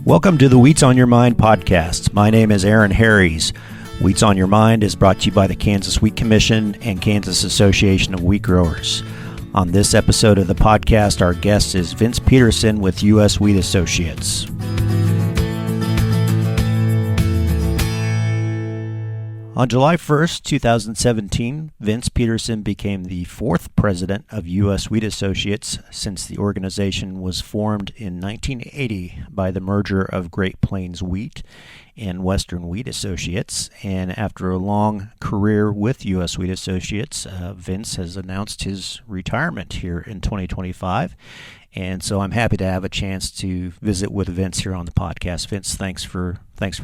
Welcome to the Wheats on Your Mind podcast. My name is Aaron Harries. Wheats on Your Mind is brought to you by the Kansas Wheat Commission and Kansas Association of Wheat Growers. On this episode of the podcast, our guest is Vince Peterson with U.S. Wheat Associates. On July 1st, 2017, Vince Peterson became the fourth president of U.S. Wheat Associates since the organization was formed in 1980 by the merger of Great Plains Wheat and Western Wheat Associates. And after a long career with U.S. Wheat Associates, Vince has announced his retirement here in 2025. And so I'm happy to have a chance to visit with Vince here on the podcast. Vince, thanks for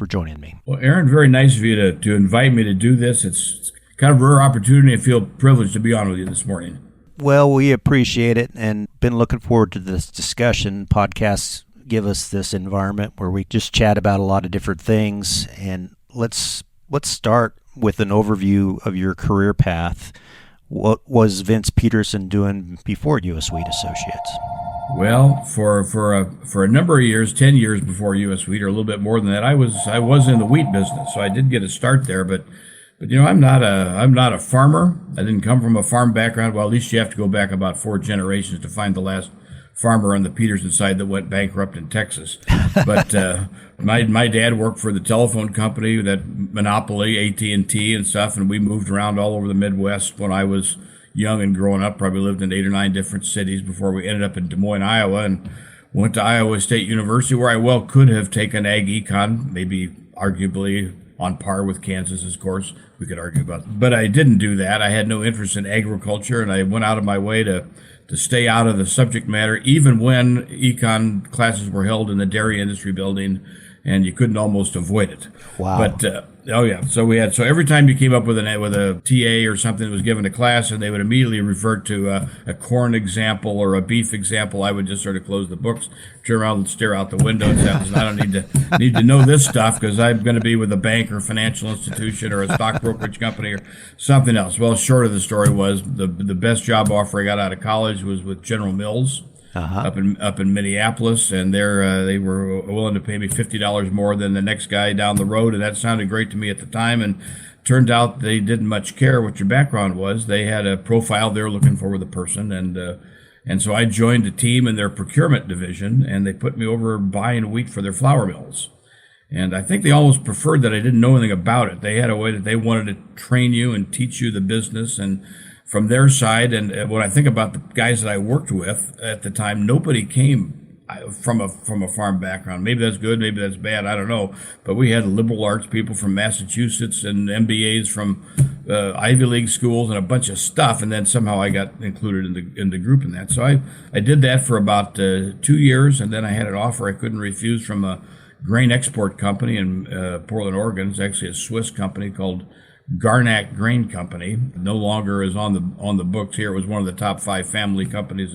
joining me. Well, Aaron, very nice of you to invite me to do this. It's kind of a rare opportunity. I feel privileged to be on with you this morning. Well, we appreciate it and been looking forward to this discussion. Podcasts give us this environment where we just chat about a lot of different things. And let's start with an overview of your career path. What was Vince Peterson doing before U.S. Wheat Associates? Well, for a number of years, 10 years before U.S. Wheat, or a little bit more than that, I was in the wheat business, so I did get a start there. But you know, I'm not a farmer. I didn't come from a farm background. Well, at least you have to go back about 4 generations to find the last farmer on the Peterson side that went bankrupt in Texas. But my dad worked for the telephone company, that monopoly, AT&T and stuff, and we moved around all over the Midwest when I was young and growing up. Probably lived in 8 or 9 different cities before we ended up in Des Moines, Iowa, and went to Iowa State University, where I well could have taken ag econ, maybe arguably on par with Kansas's course. We could argue about it. But I didn't do that. I had no interest in agriculture, and I went out of my way to stay out of the subject matter, even when econ classes were held in the dairy industry building, and you couldn't almost avoid it. Wow. But oh yeah, so every time you came up with a TA or something that was given a class, and they would immediately revert to a corn example or a beef example, I would just sort of close the books, turn around and stare out the window and say, I don't need to know this stuff, because I'm going to be with a bank or financial institution or a stock brokerage company or something else. Well, short of the story was the best job offer I got out of college was with General Mills. Up in Minneapolis, and they were willing to pay me $50 more than the next guy down the road, and that sounded great to me at the time. And turned out they didn't much care what your background was. They had a profile they were looking for with a person, and so I joined a team in their procurement division, and they put me over buying wheat for their flour mills. And I think they almost preferred that I didn't know anything about it. They had a way that they wanted to train you and teach you the business, and from their side. And when I think about the guys that I worked with at the time, nobody came from a farm background. Maybe that's good, maybe that's bad, I don't know. But we had liberal arts people from Massachusetts and MBAs from Ivy League schools and a bunch of stuff. And then somehow I got included in the group in that. So I did that for about 2 years, and then I had an offer I couldn't refuse from a grain export company in Portland, Oregon. It's actually a Swiss company called Garnack Grain Company. No longer is on the books here. It was one of the top 5 family companies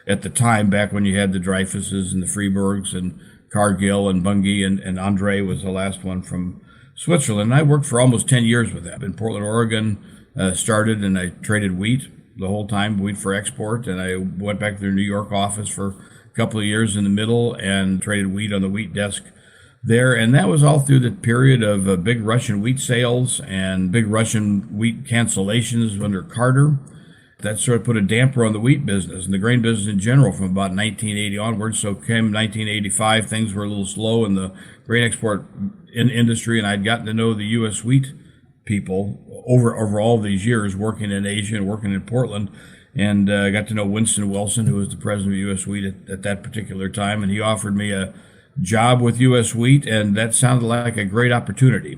at the time, back when you had the Dreyfuses and the Freeburgs and Cargill and Bunge, and Andre was the last one from Switzerland. And I worked for almost 10 years with them. In Portland, Oregon, started, and I traded wheat the whole time, wheat for export. And I went back to their New York office for a couple of years in the middle and traded wheat on the wheat desk there. And that was all through the period of big Russian wheat sales and big Russian wheat cancellations under Carter. That sort of put a damper on the wheat business and the grain business in general from about 1980 onwards. So came 1985, things were a little slow in the grain export industry, and I'd gotten to know the U.S. wheat people over all these years, working in Asia and working in Portland. And I got to know Winston Wilson, who was the president of U.S. Wheat at that particular time, and he offered me a job with U.S. Wheat, and that sounded like a great opportunity.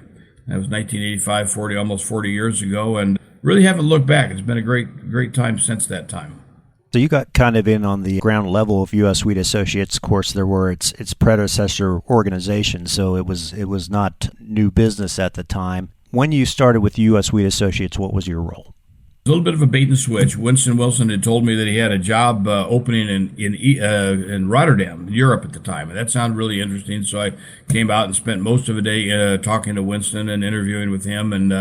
That was 1985, almost 40 years ago, and really haven't looked back. It's been a great time since that time. So you got kind of in on the ground level of U.S. Wheat Associates. Of course, there were its predecessor organizations, so it was not new business at the time. When you started with U.S. Wheat Associates, what was your role? A little bit of a bait and switch. Winston Wilson had told me that he had a job opening in Rotterdam, Europe at the time, and that sounded really interesting. So I came out and spent most of the day talking to Winston and interviewing with him. And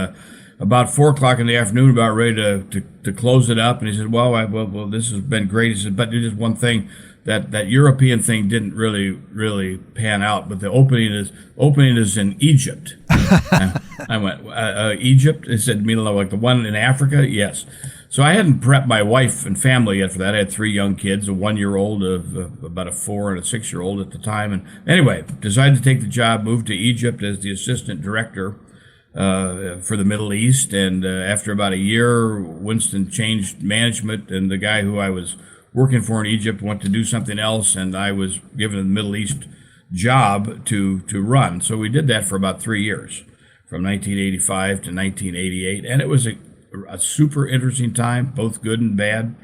about 4:00 in the afternoon, about ready to close it up, and he said, "Well, this has been great." He said, "But there's just one thing: that European thing didn't really pan out. But the opening is in Egypt. I went, Egypt? They said, mean like the one in Africa? Yes. So I hadn't prepped my wife and family yet for that. I had 3 young kids, a 1-year-old, about a 4, and a 6-year-old at the time. And anyway, decided to take the job, moved to Egypt as the assistant director for the Middle East. And after about a year, Winston changed management, and the guy who I was working for in Egypt went to do something else, and I was given a Middle East job to run. So we did that for about 3 years, from 1985 to 1988, and it was a super interesting time, both good and bad.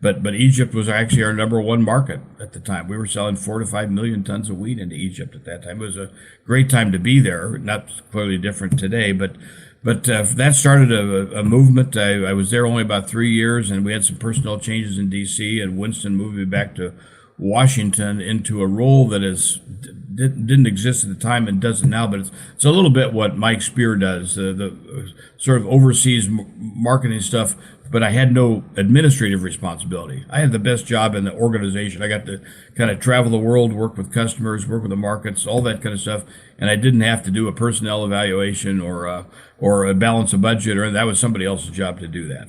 But Egypt was actually our number 1 market at the time. We were selling 4 to 5 million tons of wheat into Egypt at that time. It was a great time to be there. Not clearly different today, but that started a movement. I was there only about 3 years, and we had some personnel changes in D.C. and Winston moved me back to Washington into a role that didn't exist at the time and doesn't now, but it's a little bit what Mike Spear does, the sort of oversees marketing stuff, but I had no administrative responsibility. I had the best job in the organization. I got to kind of travel the world, work with customers, work with the markets, all that kind of stuff, and I didn't have to do a personnel evaluation or a balance a budget, or that was somebody else's job to do that.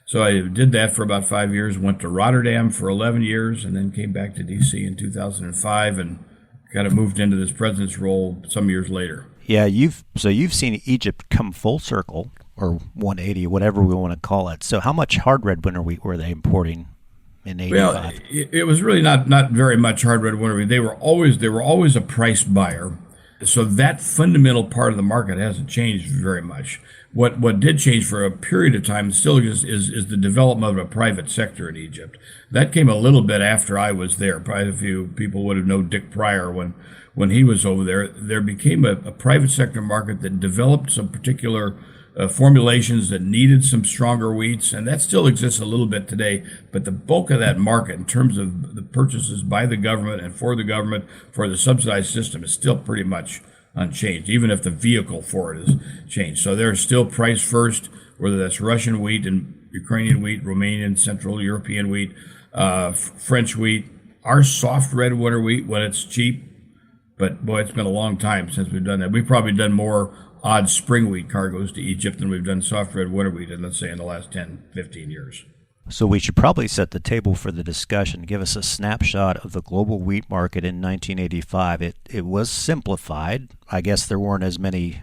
So I did that for about 5 years, went to Rotterdam for 11 years, and then came back to D.C. in 2005 and kind of moved into this president's role some years later. Yeah, you've seen Egypt come full circle, or 180, whatever we want to call it. So how much hard red winter wheat were they importing in 85? Well, it was really not very much hard red winter wheat. They were always a price buyer. So that fundamental part of the market hasn't changed very much. What did change for a period of time, still exists, is the development of a private sector in Egypt. That came a little bit after I was there. Probably a few people would have known Dick Pryor when he was over there. There became a private sector market that developed some particular formulations that needed some stronger wheats, and that still exists a little bit today. But the bulk of that market, in terms of the purchases by the government and for the government for the subsidized system, is still pretty much unchanged, even if the vehicle for it has changed. So they're still price first, whether that's Russian wheat and Ukrainian wheat, Romanian, Central European wheat, French wheat, our soft red winter wheat when it's cheap. But boy, it's been a long time since we've done that. We've probably done more odd spring wheat cargoes to Egypt than we've done soft red winter wheat in, let's say, in the last 10, 15 years. So we should probably set the table for the discussion. Give us a snapshot of the global wheat market in 1985. It was simplified. I guess there weren't as many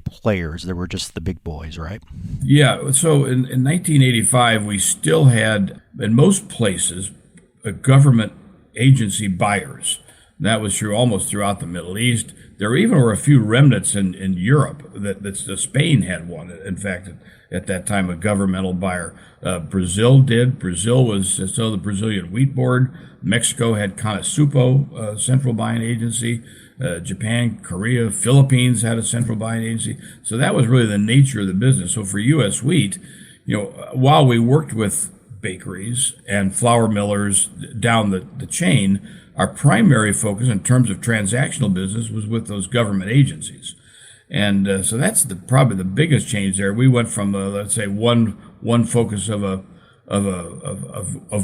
players. There were just the big boys, right? Yeah. So in 1985, we still had, in most places, government agency buyers. That was true almost throughout the Middle East. There even were a few remnants in Europe. That Spain had one, in fact, at that time, a governmental buyer. Brazil did. Brazil was still the Brazilian Wheat Board. Mexico had Conasupo, central buying agency. Japan, Korea, Philippines had a central buying agency. So that was really the nature of the business. So for U.S. wheat, while we worked with bakeries and flour millers down the chain, our primary focus in terms of transactional business was with those government agencies. And so that's probably the biggest change there. We went from let's say one focus of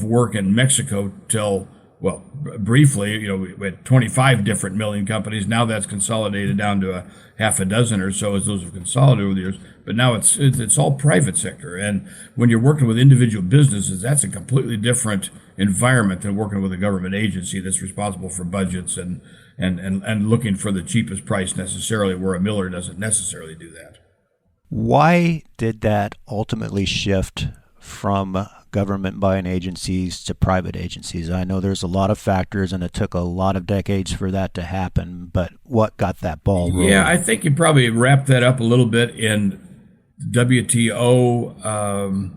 work in Mexico till, well, briefly, we had 25 different milling companies. Now that's consolidated down to a half a dozen or so as those have consolidated over the years. But now it's all private sector. And when you're working with individual businesses, that's a completely different environment than working with a government agency that's responsible for budgets and looking for the cheapest price necessarily, where a miller doesn't necessarily do that. Why did that ultimately shift from government buying agencies to private agencies? I know there's a lot of factors, and it took a lot of decades for that to happen, but what got that ball rolling? Yeah, I think you probably wrapped that up a little bit in WTO,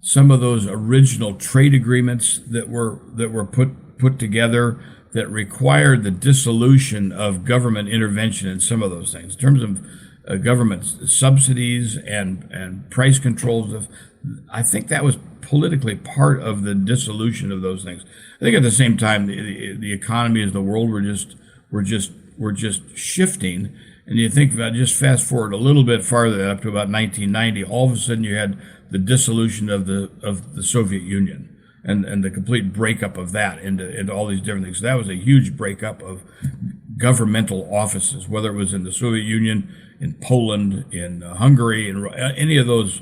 some of those original trade agreements that were put together that required the dissolution of government intervention in some of those things. In terms of government subsidies and price controls, I think that was politically part of the dissolution of those things. I think at the same time, the economy as the world were just shifting. And you think about, just fast forward a little bit farther, up to about 1990, all of a sudden you had the dissolution of the Soviet Union. and the complete breakup of that into all these different things. So that was a huge breakup of governmental offices, whether it was in the Soviet Union, in Poland, in Hungary, and any of those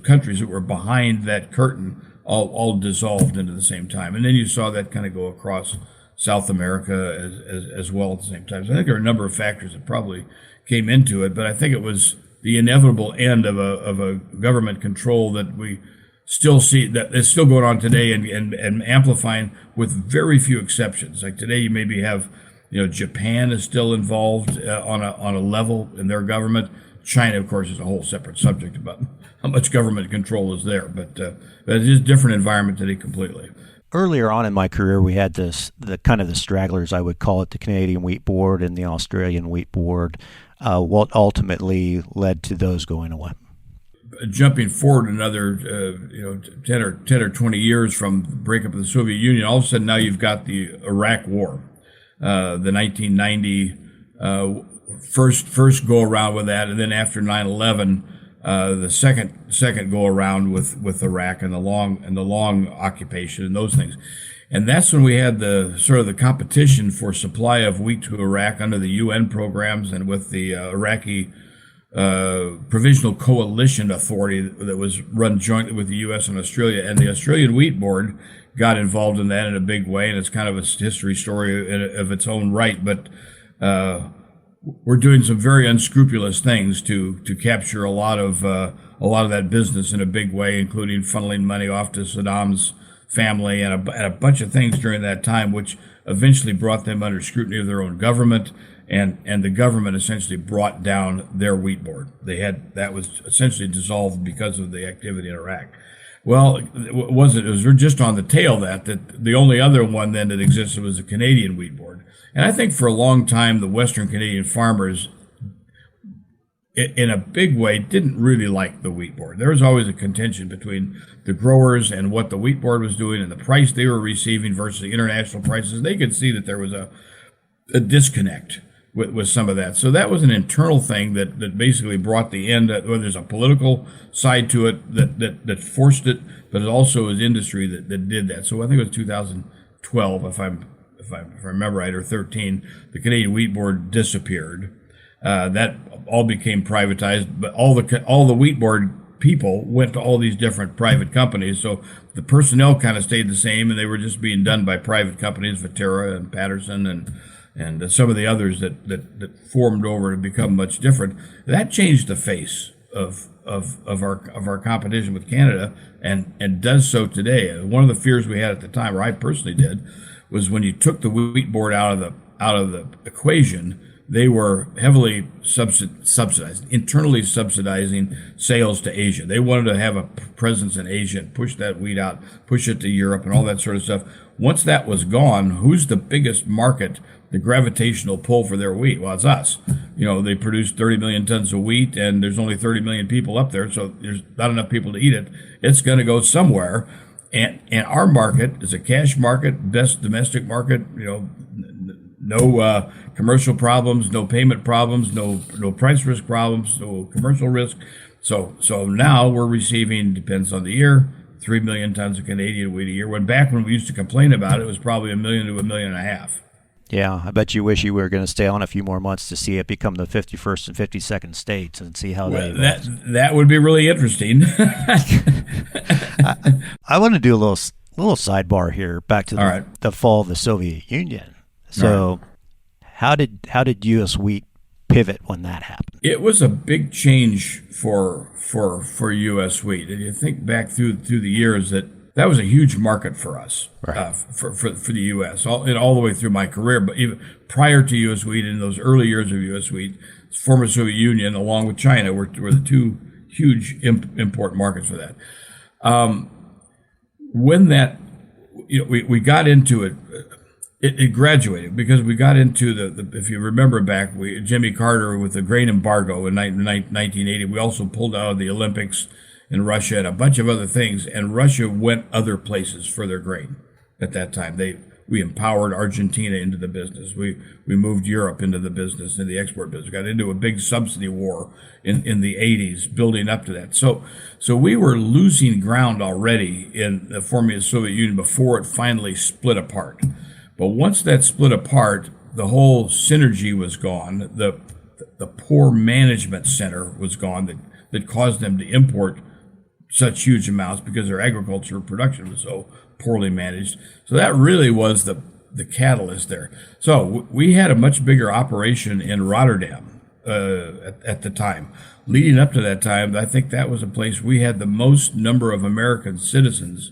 countries that were behind that curtain, all dissolved into the same time. And then you saw that kind of go across South America as well at the same time. So I think there are a number of factors that probably came into it, but I think it was the inevitable end of a government control that we still see, that is still going on today and amplifying with very few exceptions. Like today, you maybe have, Japan is still involved on a level in their government. China, of course, is a whole separate subject about how much government control is there, but it is a different environment today completely. Earlier on in my career, we had the stragglers, I would call it, the Canadian Wheat Board and the Australian Wheat Board. What ultimately led to those going away? Jumping forward another 10 or 20 years from the breakup of the Soviet Union, all of a sudden now you've got the Iraq War, the 1990 first go around with that, and then after 9/11, the second go around with Iraq and the long occupation and those things. And that's when we had the sort of the competition for supply of wheat to Iraq under the UN programs and with the Iraqi Provisional Coalition Authority that was run jointly with the U.S. and Australia. And the Australian Wheat Board got involved in that in a big way, and it's kind of a history story of its own right. But we're doing some very unscrupulous things to capture a lot of that business in a big way, including funneling money off to Saddam's family and a bunch of things during that time, which eventually brought them under scrutiny of their own government, and the government essentially brought down their wheat board. That was essentially dissolved because of the activity in Iraq. Well, it was just on the tail that the only other one then that existed was the Canadian Wheat Board. And I think for a long time, the Western Canadian farmers, in a big way, didn't really like the Wheat Board. There was always a contention between the growers and what the Wheat Board was doing and the price they were receiving versus the international prices. They could see that there was a disconnect with some of that. So that was an internal thing that basically brought the end. Well, there's a political side to it that forced it, but it also was industry that did that. So I think it was 2012, if I remember right, or 13, the Canadian Wheat Board disappeared. That all became privatized, but all the Wheat Board people went to all these different private companies. So the personnel kind of stayed the same, and they were just being done by private companies, Viterra and Patterson and some of the others that formed over to become much different. That changed the face of our competition with Canada, and does so today. One of the fears we had at the time, or I personally did, was when you took the Wheat Board out of the equation, they were heavily subsidized, internally subsidizing sales to Asia. They wanted to have a presence in Asia and push that wheat out, push it to Europe and all that sort of stuff. Once that was gone, who's the biggest market, the gravitational pull for their wheat? Well, it's us. They produce 30 million tons of wheat, and there's only 30 million people up there, so there's not enough people to eat it. It's going to go somewhere. And our market is a cash market, best domestic market, no commercial problems, no payment problems, no price risk problems, no commercial risk. So now we're receiving, depends on the year, 3 million tons of Canadian wheat a year. When we used to complain about it, it was probably 1 million to 1.5 million. Yeah, I bet you wish you were going to stay on a few more months to see it become the 51st and 52nd states and see how that would be really interesting. I want to do a little sidebar here back to the fall of the Soviet Union. So how did U.S. wheat pivot when that happened? It was a big change for U.S. wheat. And you think back through the years that was a huge market for us, right. for the U.S. all the way through my career. But even prior to U.S. wheat, in those early years of U.S. wheat, former Soviet Union, along with China, were the two huge import markets for that. When that, we got into it. It graduated because we got into the if you remember back, Jimmy Carter with the grain embargo in 1980. We also pulled out of the Olympics in Russia and a bunch of other things, and Russia went other places for their grain at that time. We empowered Argentina into the business. We moved Europe into the business, in the export business. Got into a big subsidy war in the 80s, building up to that. So we were losing ground already in the forming of the Soviet Union before it finally split apart. But once that split apart, the whole synergy was gone. The poor management center was gone that caused them to import such huge amounts because their agriculture production was so poorly managed. So that really was the catalyst there. So we had a much bigger operation in Rotterdam at the time. Leading up to that time, I think that was a place we had the most number of American citizens,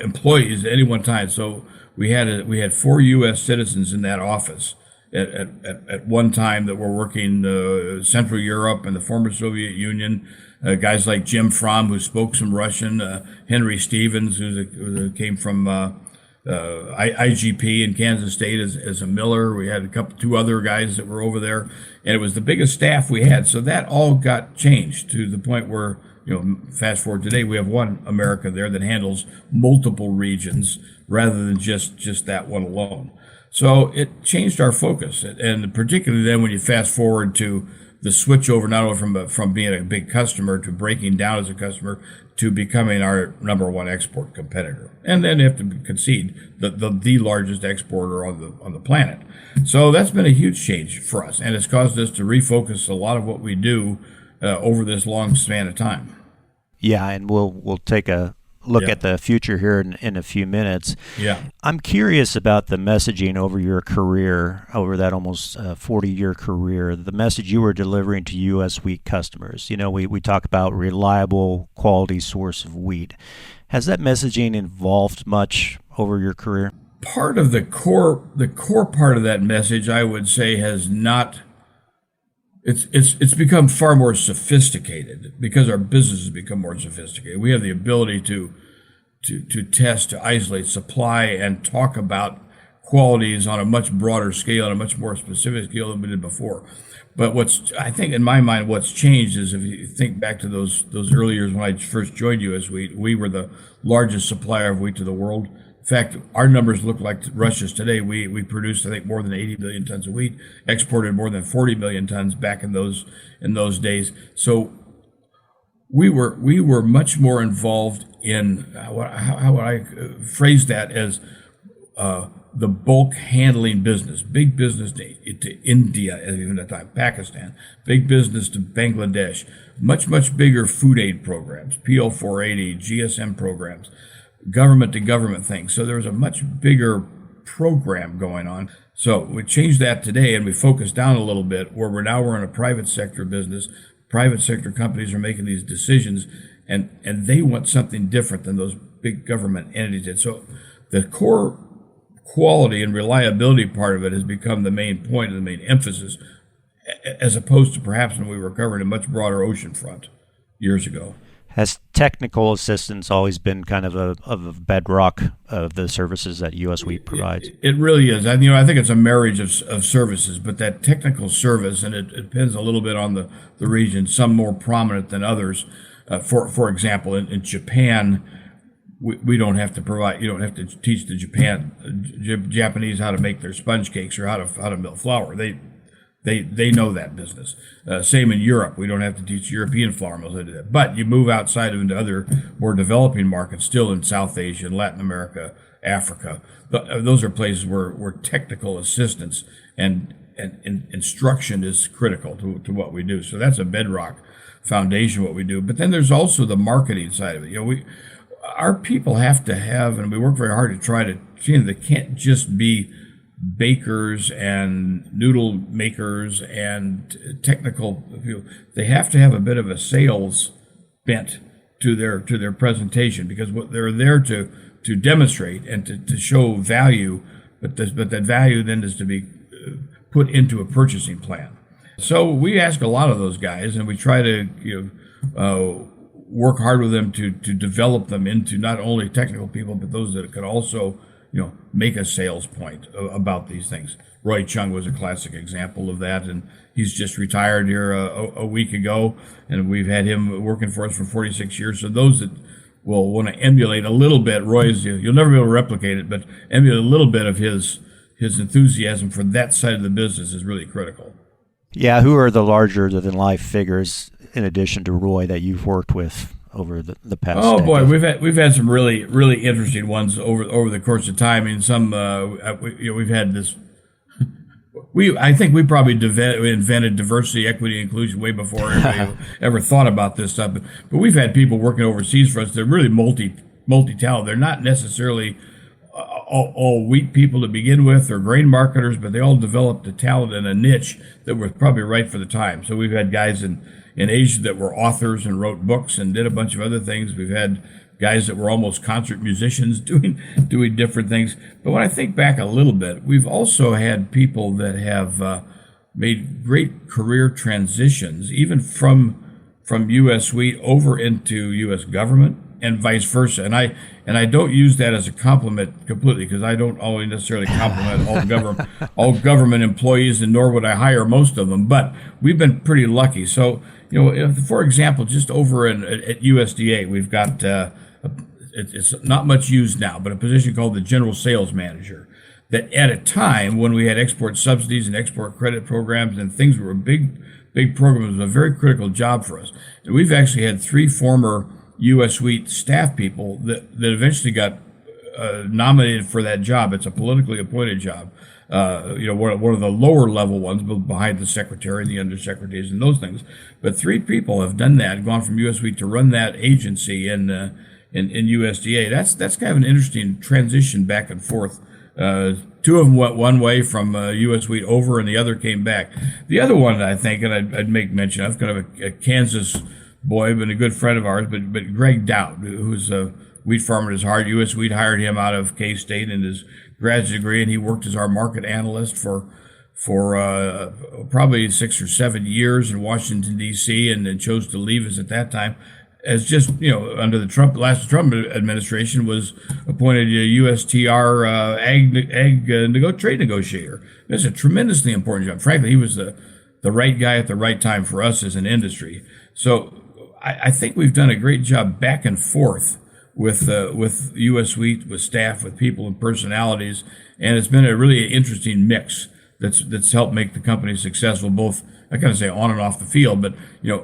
employees at any one time. So we had 4 U.S. citizens in that office at one time that were working Central Europe and the former Soviet Union. Guys like Jim Fromm, who spoke some Russian, Henry Stevens, who came from IGP in Kansas State as a miller. We had two other guys that were over there, and it was the biggest staff we had. So that all got changed to the point where, fast forward today, we have one America there that handles multiple regions rather than just that one alone. So it changed our focus, and particularly then when you fast forward to the switch over not only from being a big customer to breaking down as a customer to becoming our number one export competitor, and then you have to concede the largest exporter on the planet. So that's been a huge change for us, and it's caused us to refocus a lot of what we do over this long span of time. Yeah, and we'll take a look at the future here in a few minutes. Yeah. I'm curious about the messaging over your career, over that almost 40-year career, the message you were delivering to U.S. wheat customers. We talk about reliable, quality source of wheat. Has that messaging evolved much over your career? Part of the core part of that message, I would say, has not. It's become far more sophisticated because our business has become more sophisticated. We have the ability to test, to isolate, supply, and talk about qualities on a much broader scale and a much more specific scale than we did before. But I think in my mind, what's changed is if you think back to those early years when I first joined U.S. Wheat, we were the largest supplier of wheat to the world. In fact, our numbers look like Russia's today. We produced, I think, more than 80 million tons of wheat, exported more than 40 million tons back in those days. So we were much more involved in how would I phrase that as the bulk handling business, big business to India, even at the time, Pakistan, big business to Bangladesh, much bigger food aid programs, PL 480, GSM programs, government to government things. So there was a much bigger program going on. So we changed that today and we focused down a little bit where we're in a private sector business. Private sector companies are making these decisions and they want something different than those big government entities did. So the core quality and reliability part of it has become the main point and the main emphasis, as opposed to perhaps when we were covering a much broader ocean front years ago. Has technical assistance always been kind of a bedrock of the services that U.S. Wheat provides? It really is. I think it's a marriage of services, but that technical service, and it depends a little bit on the region, some more prominent than others. For example, in Japan, we don't have to provide. You don't have to teach the Japanese how to make their sponge cakes or how to mill flour. They know that business. Same in Europe. We don't have to teach European flour mills how to do that. But you move outside into other more developing markets, still in South Asia, Latin America, Africa. Those are places where technical assistance and instruction is critical to what we do. So that's a bedrock foundation of what we do. But then there's also the marketing side of it. Our people have to have, and we work very hard to try to, they can't just be bakers and noodle makers and technical people. They have to have a bit of a sales bent to their presentation, because what they're there to demonstrate and to show value, but that value then is to be put into a purchasing plan. So we ask a lot of those guys, and we try to work hard with them to develop them into not only technical people, but those that could also make a sales point about these things. Roy Chung was a classic example of that, and he's just retired here a week ago, and we've had him working for us for 46 years. So those will want to emulate a little bit Roy's. You'll never be able to replicate it, but emulate a little bit of his enthusiasm for that side of the business is really critical. Yeah, who are the larger than life figures in addition to Roy that you've worked with over the past? Oh boy, decade? we've had some really interesting ones over the course of time. I mean, some we've had this. I think we probably invented diversity, equity, inclusion way before anybody ever thought about this stuff. But we've had people working overseas for us. They're really multi-talented. They're not necessarily all wheat people to begin with or grain marketers, but they all developed a talent and a niche that was probably right for the time. So we've had guys in Asia that were authors and wrote books and did a bunch of other things. We've had guys that were almost concert musicians doing different things. But when I think back a little bit, we've also had people that have made great career transitions, even from U.S. wheat over into U.S. government and vice versa. And I don't use that as a compliment completely, because I don't always necessarily compliment all government employees, and nor would I hire most of them. But we've been pretty lucky. So, for example, just over at USDA, we've got it's not much used now, but a position called the general sales manager. That at a time when we had export subsidies and export credit programs and things were big programs, was a very critical job for us. And we've actually had 3 former U.S. wheat staff people that eventually got nominated for that job. It's a politically appointed job. One of the lower level ones, behind the secretary, the undersecretaries, and those things. But 3 people have done that, gone from U.S. wheat to run that agency in USDA. That's kind of an interesting transition back and forth. 2 of them went one way from U.S. wheat over, and the other came back. The other one, I think, and I'd make mention of, kind of a Kansas boy, but a good friend of ours, but Greg Dowd, who's a wheat farmer at his heart. U.S. wheat hired him out of K-State in his graduate degree, and he worked as our market analyst for probably 6 or 7 years in Washington D.C. and then chose to leave us at that time. As just, under the last Trump administration, was appointed a USTR trade negotiator. It's a tremendously important job. Frankly, he was the right guy at the right time for us as an industry. So I think we've done a great job back and forth with U.S. wheat, with staff, with people and personalities, and it's been a really interesting mix that's helped make the company successful, both, I kind of say, on and off the field, but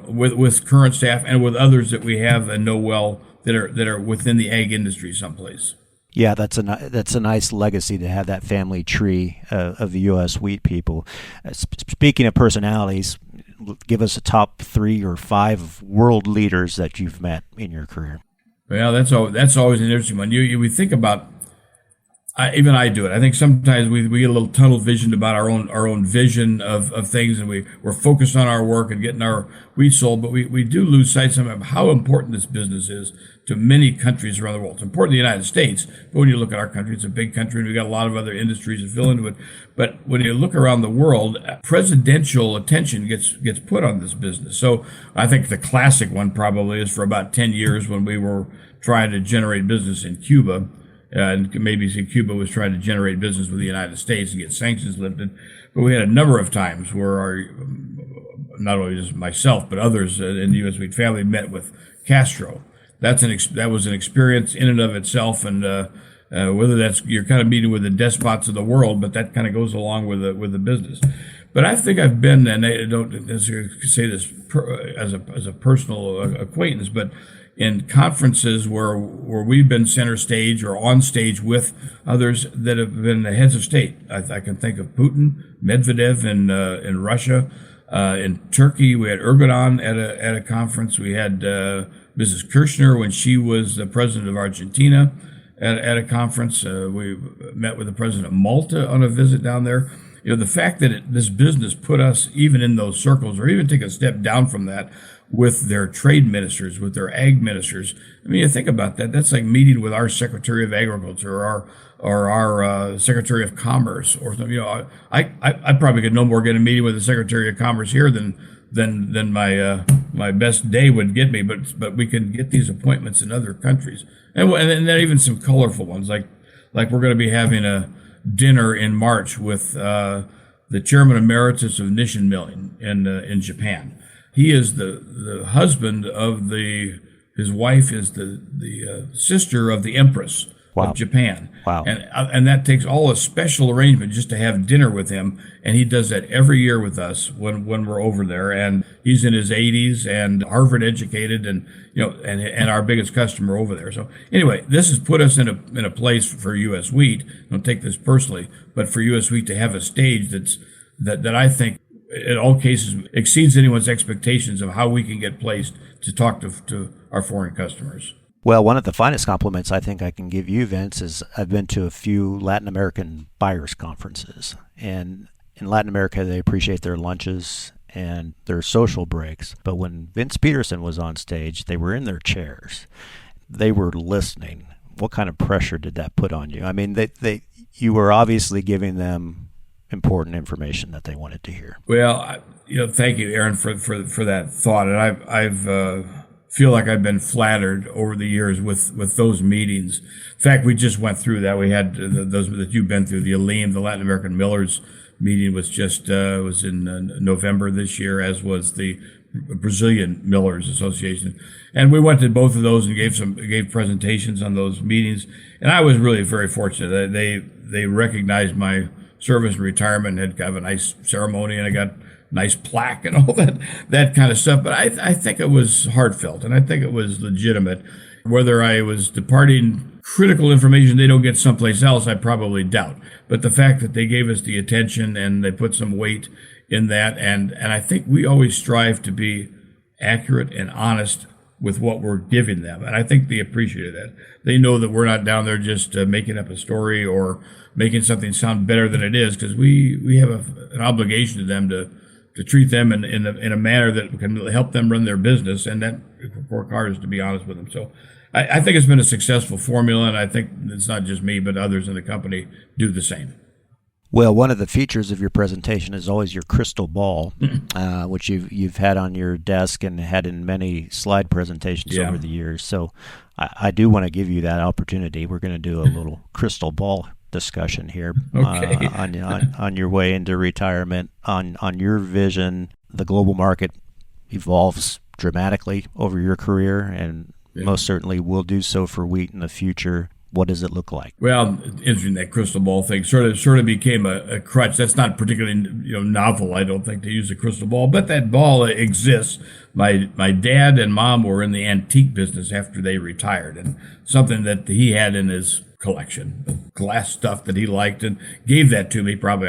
with current staff and with others that we have and know well that are within the ag industry someplace. Yeah, that's a nice legacy to have that family tree of the U.S. wheat people. Speaking of personalities, give us a top 3 or 5 world leaders that you've met in your career. Well, that's always an interesting one. We think about. Even I do it. I think sometimes we get a little tunnel vision about our own vision of things, and we're focused on our work and getting our wheat sold, but we do lose sight sometimes of how important this business is to many countries around the world. It's important in the United States, but when you look at our country, it's a big country, and we've got a lot of other industries to fill into it. But when you look around the world, presidential attention gets put on this business. So I think the classic one probably is for about 10 years when we were trying to generate business in Cuba. And maybe Cuba was trying to generate business with the United States and get sanctions lifted. But we had a number of times where not only just myself, but others in the U.S. wheat family met with Castro. That was an experience in and of itself, and whether that's, you're kind of meeting with the despots of the world, but that kind of goes along with the business. But I think I've been, and I don't necessarily say this as a personal acquaintance, but in conferences where we've been center stage or on stage with others that have been the heads of state. I can think of Putin, Medvedev in Russia, in Turkey. We had Erdogan at a conference. We had Mrs. Kirchner when she was the president of Argentina at a conference. We met with the president of Malta on a visit down there. The fact that this business put us even in those circles, or even take a step down from that, with their trade ministers, with their ag ministers. I mean, you think about that. That's like meeting with our Secretary of Agriculture or our Secretary of Commerce or something. I probably could no more get a meeting with the Secretary of Commerce here than my best day would get me. But we can get these appointments in other countries, and then even some colorful ones, like we're going to be having a dinner in March with the Chairman Emeritus of Nissin Milling in Japan. He is the husband of His wife is the sister of the Empress Wow. of Japan. Wow. And that takes all a special arrangement just to have dinner with him. And he does that every year with us when we're over there. And he's in his 80s and Harvard educated, and and our biggest customer over there. So anyway, this has put us in a place for U.S. Wheat. Don't take this personally, but for U.S. Wheat to have a stage that I think in all cases exceeds anyone's expectations of how we can get placed to talk to our foreign customers. Well, one of the finest compliments I think I can give you, Vince, is I've been to a few Latin American buyers conferences. And in Latin America, they appreciate their lunches and their social breaks. But when Vince Peterson was on stage, they were in their chairs. They were listening. What kind of pressure did that put on you? I mean, you were obviously giving them important information that they wanted to hear. Well, thank you, Aaron, for that thought. And I've feel like I've been flattered over the years with those meetings. In fact, we just went through that. We had those that you've been through. The ALEM, the Latin American Millers meeting, was just was in November this year, as was the Brazilian Millers Association. And we went to both of those and gave presentations on those meetings. And I was really very fortunate. They recognized my service and retirement, and had kind of a nice ceremony, and I got nice plaque and all that kind of stuff. But I think it was heartfelt, and I think it was legitimate. Whether I was departing critical information they don't get someplace else, I probably doubt. But the fact that they gave us the attention and they put some weight in that, and I think we always strive to be accurate and honest with what we're giving them. And I think they appreciated that. They know that we're not down there just making up a story or making something sound better than it is, because we have an obligation to them to treat them in a manner that can help them run their business, and that work hard is to be honest with them. So I think it's been a successful formula, and I think it's not just me, but others in the company do the same. Well, one of the features of your presentation is always your crystal ball, which you've had on your desk and had in many slide presentations over the years. So I do want to give you that opportunity. We're going to do a little crystal ball discussion here on your way into retirement, on your vision. The global market evolves dramatically over your career, and most certainly will do so for wheat in the future. What does it look like? Well, interesting, that crystal ball thing sort of became a crutch. That's not particularly novel, I don't think, to use a crystal ball, but that ball exists. My dad and mom were in the antique business after they retired, and something that he had in his collection, glass stuff that he liked, and gave that to me probably,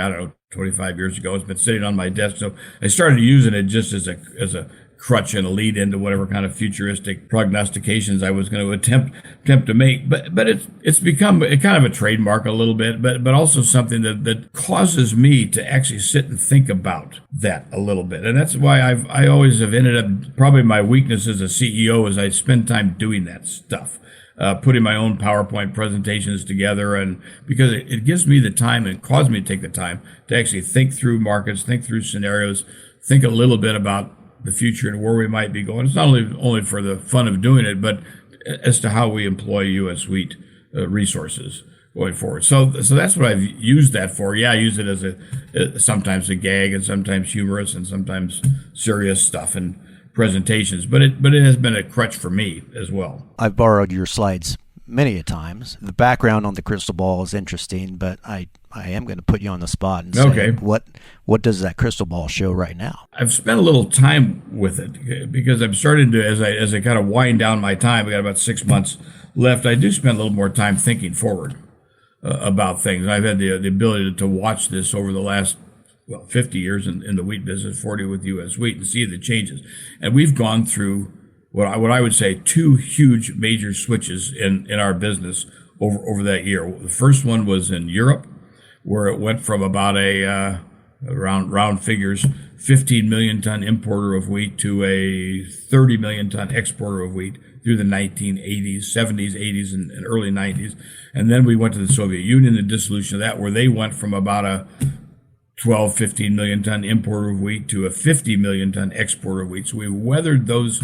25 years ago. It's been sitting on my desk, so I started using it just as a crutch and a lead into whatever kind of futuristic prognostications I was going to attempt to make. But it's become a kind of a trademark a little bit, but also something that causes me to actually sit and think about that a little bit. And that's why I always have ended up, probably my weakness as a CEO is I spend time doing that stuff. Putting my own PowerPoint presentations together, and because it gives me the time and causes me to take the time to actually think through markets, think through scenarios, think a little bit about the future and where we might be going. It's not only for the fun of doing it, but as to how we employ U.S. wheat resources going forward. So that's what I've used that for. Yeah, I use it as sometimes a gag, and sometimes humorous, and sometimes serious stuff and presentations. But it has been a crutch for me as well. I've borrowed your slides many a times. The background on the crystal ball is interesting, but I am going to put you on the spot and say, what does that crystal ball show right now? I've spent a little time with it because I'm starting to, as I kind of wind down my time, we got about 6 months left, I do spend a little more time thinking forward about things. I've had the ability to watch this over the last 50 years in the wheat business, 40 with U.S. wheat, and see the changes. And we've gone through what I would say 2 huge major switches in our business over that year. The first one was in Europe, where it went from about round figures, 15 million ton importer of wheat to a 30 million ton exporter of wheat through the 1980s, 70s, 80s, and early 90s. And then we went to the Soviet Union, the dissolution of that, where they went from about a 12, 15 million ton importer of wheat to a 50 million ton exporter of wheat. So we weathered those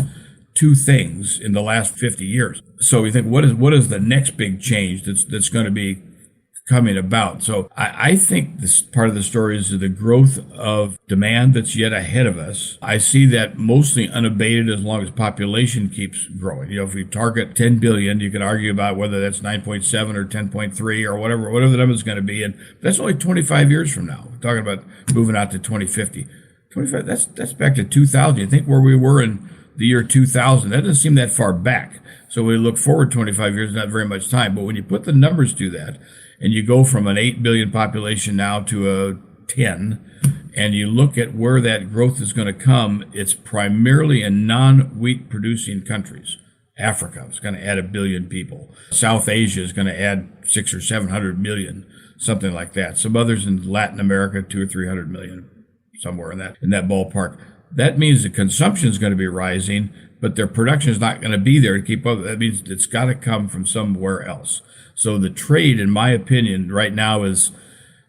2 things in the last 50 years. So we think, what is the next big change that's going to be coming about. So I think this part of the story is the growth of demand that's yet ahead of us. I see that mostly unabated as long as population keeps growing. If we target 10 billion, you can argue about whether that's 9.7 or 10.3 or whatever the number is going to be. And that's only 25 years from now. We're talking about moving out to 2050. 25, that's back to 2000. You think where we were in the year 2000, that doesn't seem that far back. So we look forward 25 years, not very much time. But when you put the numbers to that, and you go from an 8 billion population now to a 10, and you look at where that growth is going to come, it's primarily in non-wheat producing countries. Africa is going to add 1 billion people. South Asia is going to add 600 or 700 million, something like that. Some others in Latin America, 200 or 300 million, somewhere in that ballpark. That means the consumption is going to be rising, but their production is not going to be there to keep up. That means it's got to come from somewhere else. So the trade, in my opinion, right now is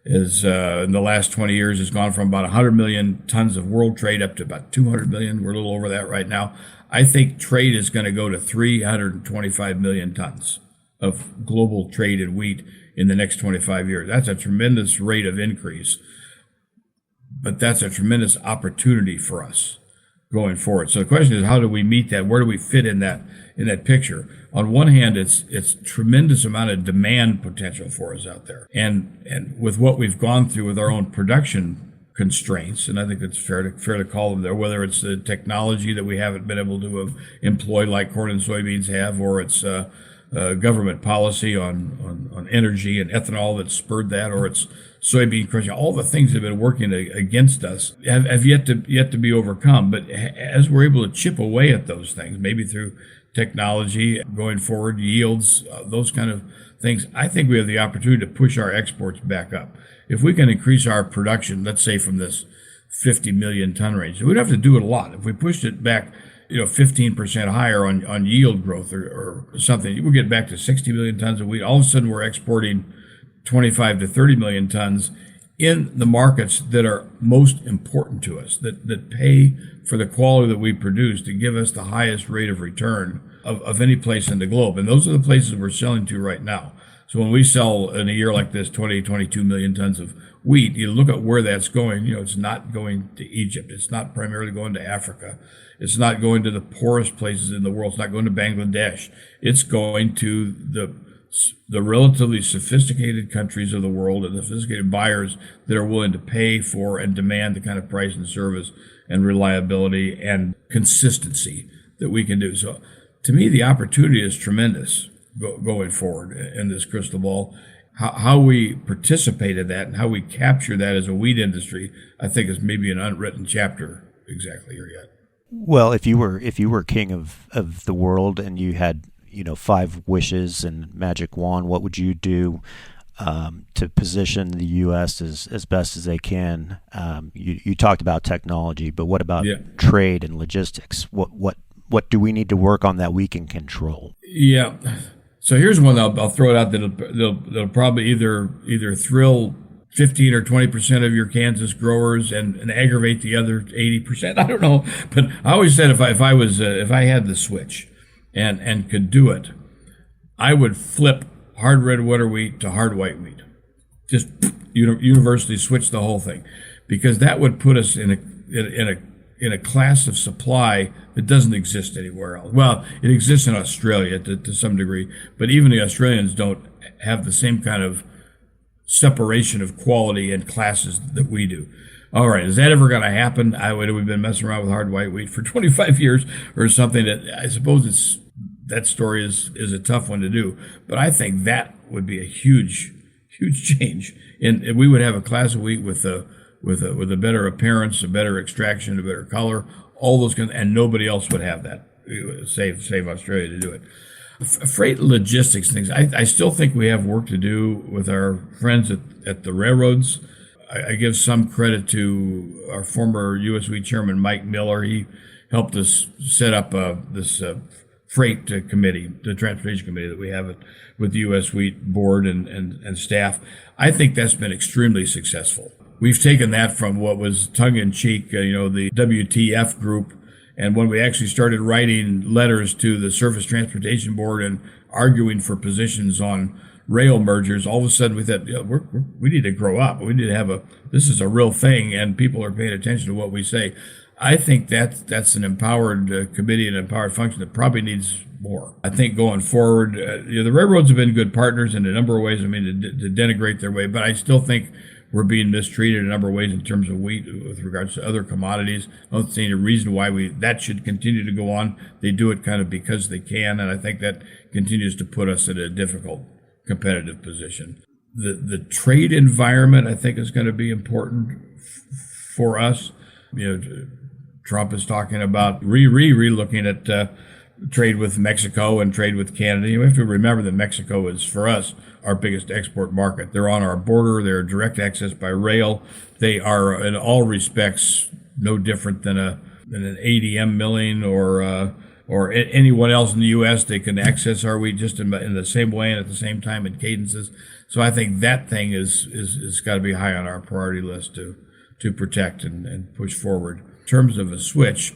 in the last 20 years has gone from about 100 million tons of world trade up to about 200 million. We're a little over that right now. I think trade is going to go to 325 million tons of global trade in wheat in the next 25 years. That's a tremendous rate of increase, but that's a tremendous opportunity for us going forward. So the question is, how do we meet that? Where do we fit in that picture? On one hand, it's tremendous amount of demand potential for us out there. And with what we've gone through with our own production constraints, and I think it's fair to call them there, whether it's the technology that we haven't been able to employ like corn and soybeans have, or it's government policy on energy and ethanol that spurred that, or it's soybean crushing. All the things that have been working against us have yet to be overcome. But as we're able to chip away at those things, maybe through technology going forward, yields, those kind of things, I think we have the opportunity to push our exports back up. If we can increase our production, let's say from this 50 million ton range, we'd have to do it a lot. If we pushed it back 15% higher on yield growth or something, we'll get back to 60 million tons of wheat. All of a sudden, we're exporting 25 to 30 million tons in the markets that are most important to us, that pay for the quality that we produce to give us the highest rate of return of any place in the globe. And those are the places we're selling to right now. So when we sell in a year like this 22 million tons of wheat, you look at where that's going, it's not going to Egypt. It's not primarily going to Africa. It's not going to the poorest places in the world. It's not going to Bangladesh. It's going to the relatively sophisticated countries of the world and the sophisticated buyers that are willing to pay for and demand the kind of price and service and reliability and consistency that we can do. So to me, the opportunity is tremendous going forward in this crystal ball. How we participate in that and how we capture that as a wheat industry, I think is maybe an unwritten chapter exactly here yet. Well, if you were king of the world and you had 5 wishes and magic wand, what would you do to position the U.S. as best as they can? You talked about technology, but what about trade and logistics? What do we need to work on that we can control? Yeah. So here's one I'll throw it out that'll probably either thrill 15 or 20% of your Kansas growers and aggravate the other 80%. I don't know, but I always said if I had the switch and could do it, I would flip hard red winter wheat to hard white wheat. Just universally switch the whole thing, because that would put us in a class of supply that doesn't exist anywhere else. Well, it exists in Australia to some degree, but even the Australians don't have the same kind of separation of quality and classes that we do. All right, is that ever going to happen? We've been messing around with hard white wheat for 25 years or something. That I suppose that story is a tough one to do, but I think that would be a huge change. And we would have a class of wheat with a better appearance, a better extraction, a better color, all those kinds, and nobody else would have that. Save Australia to do it. Freight logistics things. I still think we have work to do with our friends at the railroads. I give some credit to our former U.S. Wheat Chairman Mike Miller. He helped us set up this freight committee, the transportation committee that we have with the U.S. Wheat board and staff. I think that's been extremely successful. We've taken that from what was tongue-in-cheek, the WTF group, and when we actually started writing letters to the Surface Transportation Board and arguing for positions on rail mergers, all of a sudden we thought, we need to grow up. We need to have this is a real thing, and people are paying attention to what we say. I think that's an empowered committee and empowered function that probably needs more. I think going forward, the railroads have been good partners in a number of ways. I mean, to denigrate their way, but I still think we're being mistreated in a number of ways in terms of wheat with regards to other commodities. I don't see any reason why that should continue to go on. They do it kind of because they can, and I think that continues to put us in a difficult competitive position. The trade environment, I think, is going to be important for us. Trump is talking about re-looking at trade with Mexico and trade with Canada. We have to remember that Mexico is, for us, our biggest export market. They're on our border. They're direct access by rail. They are, in all respects, no different than an ADM milling or anyone else in the U.S. They can access our wheat just in the same way and at the same time in cadences. So I think that thing is got to be high on our priority list to protect and push forward. In terms of a switch,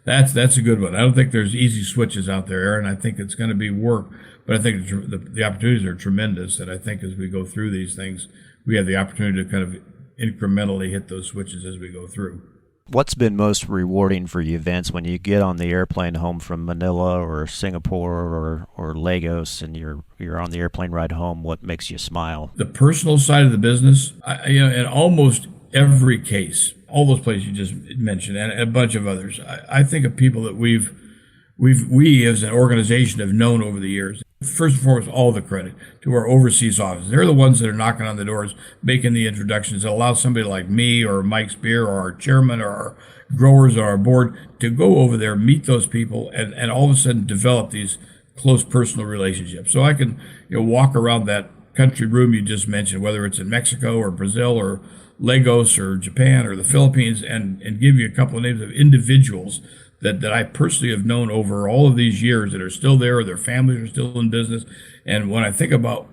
that's a good one. I don't think there's easy switches out there, Aaron. I think it's going to be work, but I think the opportunities are tremendous. And I think as we go through these things, we have the opportunity to kind of incrementally hit those switches as we go through. What's been most rewarding for you, Vince, when you get on the airplane home from Manila or Singapore or Lagos and you're on the airplane ride home? What makes you smile? The personal side of the business, in almost every case, all those places you just mentioned and a bunch of others, I think of people that we as an organization have known over the years. First and foremost, all the credit to our overseas offices. They're the ones that are knocking on the doors, making the introductions that allow somebody like me or Mike Spear or our chairman or our growers or our board to go over there, meet those people, and all of a sudden develop these close personal relationships. So I can walk around that country room you just mentioned, whether it's in Mexico or Brazil or Lagos or Japan or the Philippines, and give you a couple of names of individuals that I personally have known over all of these years that are still there, or their families are still in business. And when I think about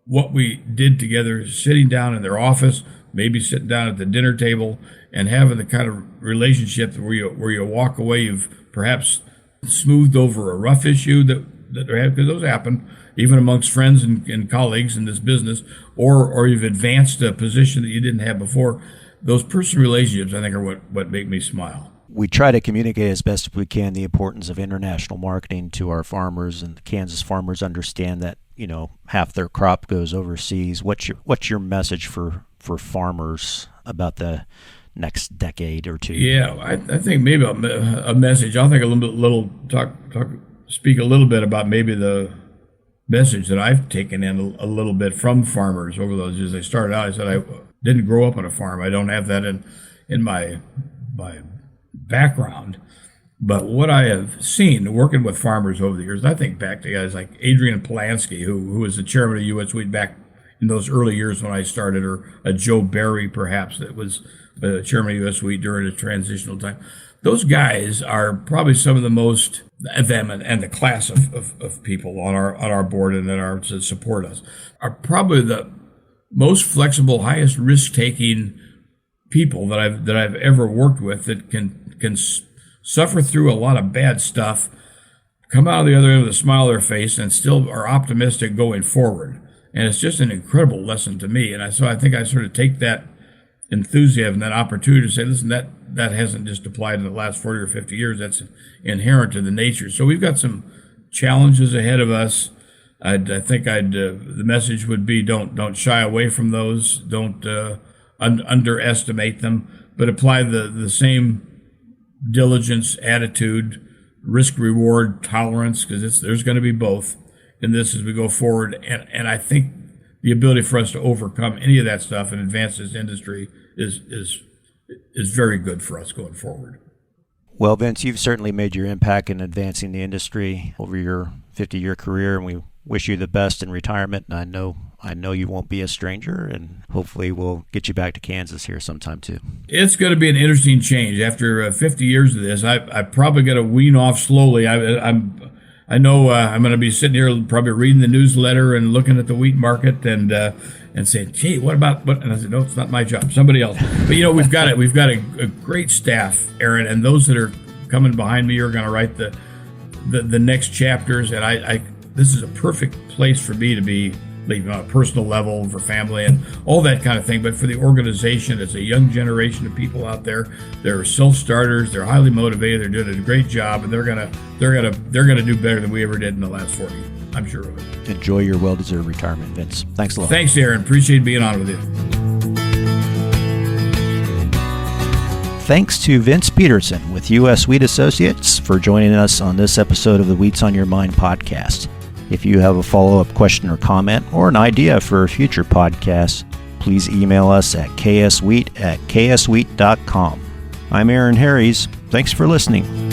what we did together, sitting down in their office, maybe sitting down at the dinner table and having the kind of relationship where you walk away, you've perhaps smoothed over a rough issue that because those happen even amongst friends and colleagues in this business, or you've advanced a position that you didn't have before. Those personal relationships, I think, are what make me smile. We try to communicate as best we can the importance of international marketing to our farmers, and the Kansas farmers understand that half their crop goes overseas. What's your message for farmers about the next decade or two? Yeah, I think maybe a message. I'll think speak a little bit about maybe the message that I've taken in a little bit from farmers over those years. I started out, I said I didn't grow up on a farm. I don't have that in my background. But what I have seen working with farmers over the years, I think back to guys like Adrian Polanski, who was the chairman of U.S. Wheat back in those early years when I started, or a Joe Barry, perhaps, that was chairman of U.S. Wheat during a transitional time. Those guys are probably some of the most, them and the class of people on our board and that are to support us, are probably the most flexible, highest risk-taking people that I've ever worked with, that can suffer through a lot of bad stuff, come out of the other end with a smile on their face, and still are optimistic going forward. And it's just an incredible lesson to me. And so I think I sort of take that enthusiasm, that opportunity to say, listen, that hasn't just applied in the last 40 or 50 years. That's inherent to the nature. So we've got some challenges ahead of us. I think the message would be don't shy away from those. Don't underestimate them, but apply the same diligence, attitude, risk reward, tolerance, because there's going to be both in this as we go forward. And I think the ability for us to overcome any of that stuff and advance this industry is very good for us going forward. Well, Vince, you've certainly made your impact in advancing the industry over your 50-year career, and we wish you the best in retirement. And I know you won't be a stranger, and hopefully we'll get you back to Kansas here sometime too. It's going to be an interesting change. After 50 years of this, I probably got to wean off slowly. I know I'm going to be sitting here probably reading the newsletter and looking at the wheat market and saying, "Gee, what about what?" And I said, "No, it's not my job. Somebody else." But we've got a great staff, Aaron, and those that are coming behind me are going to write the next chapters. And this is a perfect place for me to be, on a personal level, for family and all that kind of thing. But for the organization, it's a young generation of people out there. They're self-starters. They're highly motivated. They're doing a great job, and they're gonna do better than we ever did in the last 40. I'm sure of it. Enjoy your well-deserved retirement, Vince. Thanks a lot. Thanks, Aaron. Appreciate being on with you. Thanks to Vince Peterson with U.S. Wheat Associates for joining us on this episode of the Wheats on Your Mind podcast. If you have a follow-up question or comment or an idea for a future podcast, please email us at kswheat@kswheat.com. I'm Aaron Harries. Thanks for listening.